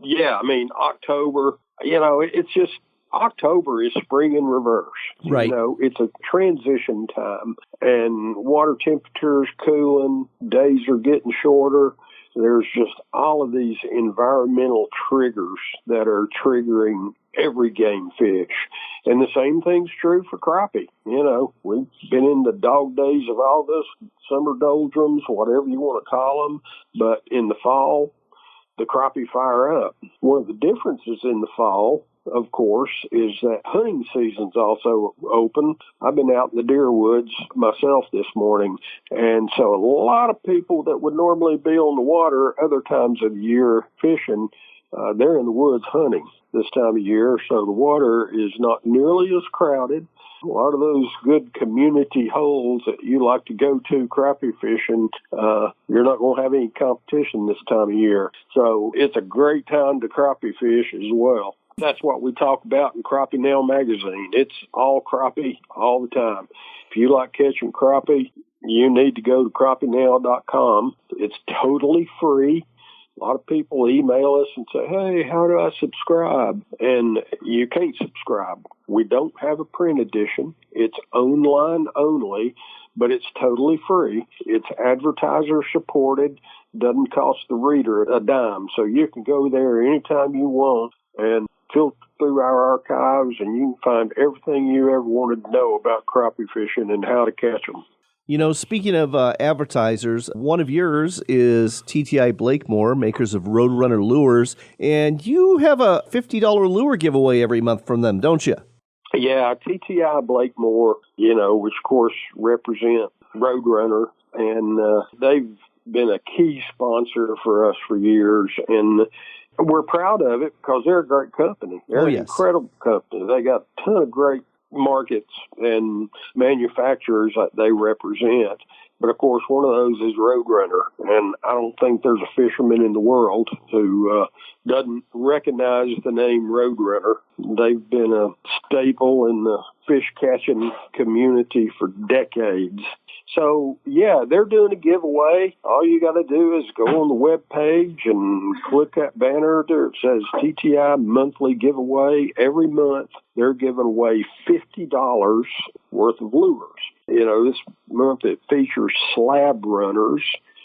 Yeah, October, it's just, October is spring in reverse. Right. It's a transition time, and water temperatures cooling, days are getting shorter. There's just all of these environmental triggers that are triggering every game fish. And the same thing's true for crappie. We've been in the dog days of August, summer doldrums, whatever you want to call them, but in the fall, the crappie fire up. One of the differences in the fall, of course, is that hunting season's also open. I've been out in the deer woods myself this morning, and so a lot of people that would normally be on the water other times of the year fishing, they're in the woods hunting this time of year, so the water is not nearly as crowded. A lot of those good community holes that you like to go to crappie fishing, you're not going to have any competition this time of year. So it's a great time to crappie fish as well. That's what we talk about in Crappie Now magazine. It's all crappie all the time. If you like catching crappie, you need to go to CrappieNow.com. It's totally free. A lot of people email us and say, hey, how do I subscribe? And you can't subscribe. We don't have a print edition. It's online only, but it's totally free. It's advertiser supported, doesn't cost the reader a dime. So you can go there anytime you want and filter through our archives, and you can find everything you ever wanted to know about crappie fishing and how to catch them. Speaking of advertisers, one of yours is TTI Blakemore, makers of Roadrunner lures, and you have a $50 lure giveaway every month from them, don't you? Yeah, TTI Blakemore, which of course represent Roadrunner, and they've been a key sponsor for us for years, and we're proud of it because they're a great company. They're an incredible company. They got a ton of great markets and manufacturers that they represent. But of course, one of those is Roadrunner, and I don't think there's a fisherman in the world who doesn't recognize the name Roadrunner. They've been a staple in the fish catching community for decades. So, yeah, they're doing a giveaway. All you got to do is go on the web page and click that banner there. It says TTI monthly giveaway. Every month, they're giving away $50 worth of lures. This month it features slab runners,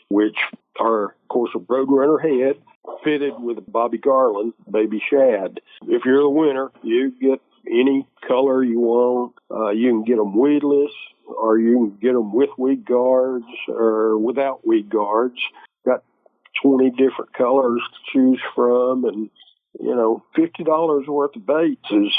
which are, of course, a Roadrunner head fitted with a Bobby Garland baby shad. If you're the winner, you get any color you want. You can get them weedless, or you can get them with weed guards or without weed guards. Got 20 different colors to choose from, and $50 worth of baits is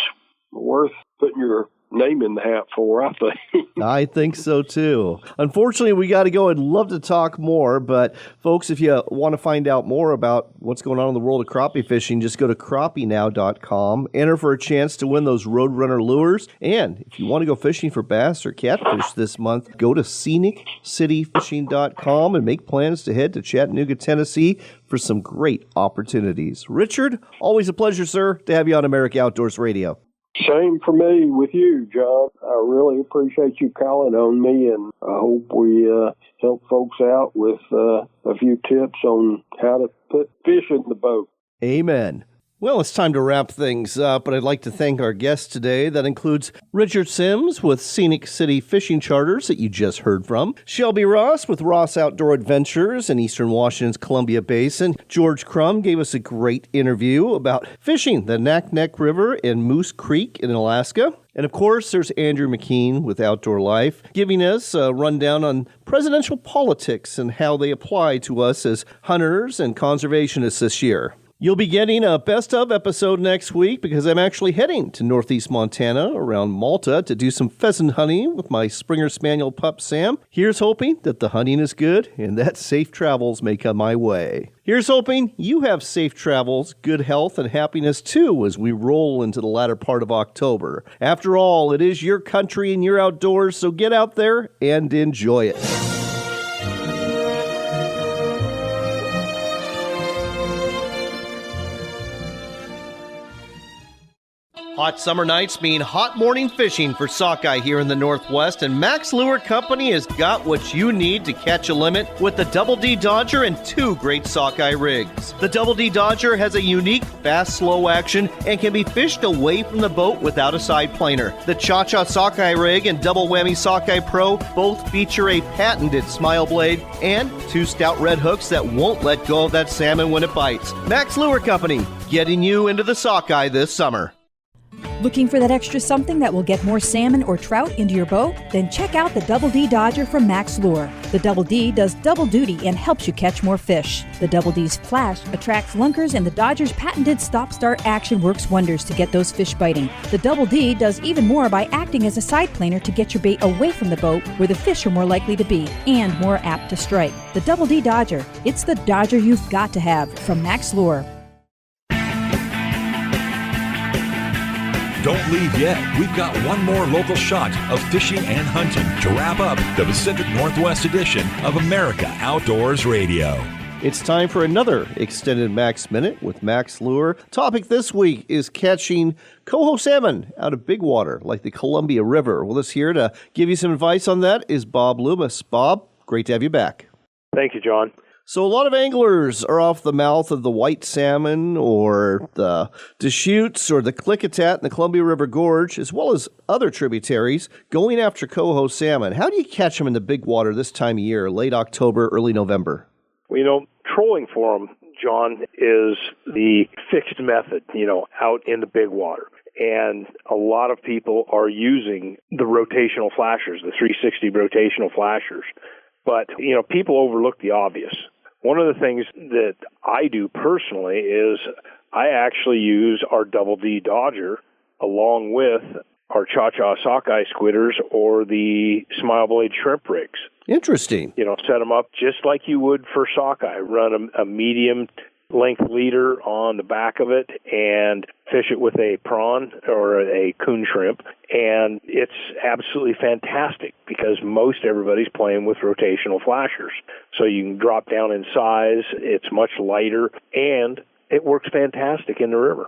worth putting your name in the hat for, I think. I think so too. Unfortunately, we got to go. I'd love to talk more, but folks, if you want to find out more about what's going on in the world of crappie fishing, just go to CrappieNow.com, enter for a chance to win those Roadrunner lures, and if you want to go fishing for bass or catfish this month, go to ScenicCityFishing.com and make plans to head to Chattanooga, Tennessee for some great opportunities. Richard, always a pleasure, sir, to have you on America Outdoors Radio. Same for me with you, John. I really appreciate you calling on me, and I hope we help folks out with a few tips on how to put fish in the boat. Amen. Well, it's time to wrap things up, but I'd like to thank our guest today. That includes Richard Sims with Scenic River Fishing Charters that you just heard from, Shelby Ross with Ross Outdoor Adventures in Eastern Washington's Columbia Basin. George Krumm gave us a great interview about fishing the Naknek River in Moose Creek in Alaska. And of course, there's Andrew McKean with Outdoor Life, giving us a rundown on presidential politics and how they apply to us as hunters and conservationists this year. You'll be getting a best of episode next week because I'm actually heading to northeast Montana around Malta to do some pheasant hunting with my Springer Spaniel pup Sam. Here's hoping that the hunting is good and that safe travels may come my way. Here's hoping you have safe travels, good health, and happiness too as we roll into the latter part of October. After all, it is your country and your outdoors, so get out there and enjoy it. Hot summer nights mean hot morning fishing for sockeye here in the Northwest, and Max Lure Company has got what you need to catch a limit with the Double D Dodger and two great sockeye rigs. The Double D Dodger has a unique, fast, slow action and can be fished away from the boat without a side planer. The Cha-Cha Sockeye Rig and Double Whammy Sockeye Pro both feature a patented smile blade and two stout red hooks that won't let go of that salmon when it bites. Max Lure Company, getting you into the sockeye this summer. Looking for that extra something that will get more salmon or trout into your boat? Then check out the Double D Dodger from Max Lure. The Double D does double duty and helps you catch more fish. The Double D's flash attracts lunkers, and the Dodger's patented stop-start action works wonders to get those fish biting. The Double D does even more by acting as a side planer to get your bait away from the boat where the fish are more likely to be and more apt to strike. The Double D Dodger. It's the Dodger you've got to have from Max Lure. Don't leave yet. We've got one more local shot of fishing and hunting to wrap up the Pacific Northwest edition of America Outdoors Radio. It's time for another extended Max Minute with Max Lure. Topic this week is catching coho salmon out of big water like the Columbia River. With us here to give you some advice on that is Bob Loomis. Bob, great to have you back. Thank you, John. So a lot of anglers are off the mouth of the white salmon or the Deschutes or the Klickitat in the Columbia River Gorge, as well as other tributaries, going after coho salmon. How do you catch them in the big water this time of year, late October, early November? Well, trolling for them, John, is the fixed method, out in the big water. And a lot of people are using the rotational flashers, the 360 rotational flashers. But, people overlook the obvious. One of the things that I do personally is I actually use our Double D Dodger along with our Cha-Cha Sockeye Squidders or the Smile Blade Shrimp Rigs. Interesting. Set them up just like you would for sockeye. Run a medium length leader on the back of it and fish it with a prawn or a coon shrimp, and it's absolutely fantastic because most everybody's playing with rotational flashers. So you can drop down in size, it's much lighter, and it works fantastic in the river.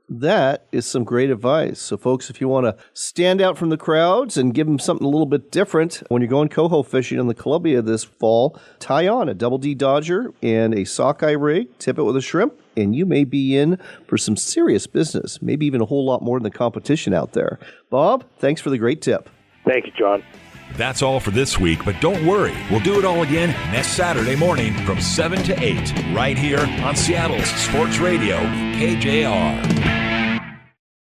That is some great advice. So, folks, if you want to stand out from the crowds and give them something a little bit different when you're going coho fishing in the Columbia this fall, tie on a Double D Dodger and a sockeye rig, tip it with a shrimp, and you may be in for some serious business, maybe even a whole lot more than the competition out there. Bob, thanks for the great tip. Thank you, John. That's all for this week, but don't worry. We'll do it all again next Saturday morning from 7 to 8, right here on Seattle's Sports Radio, KJR.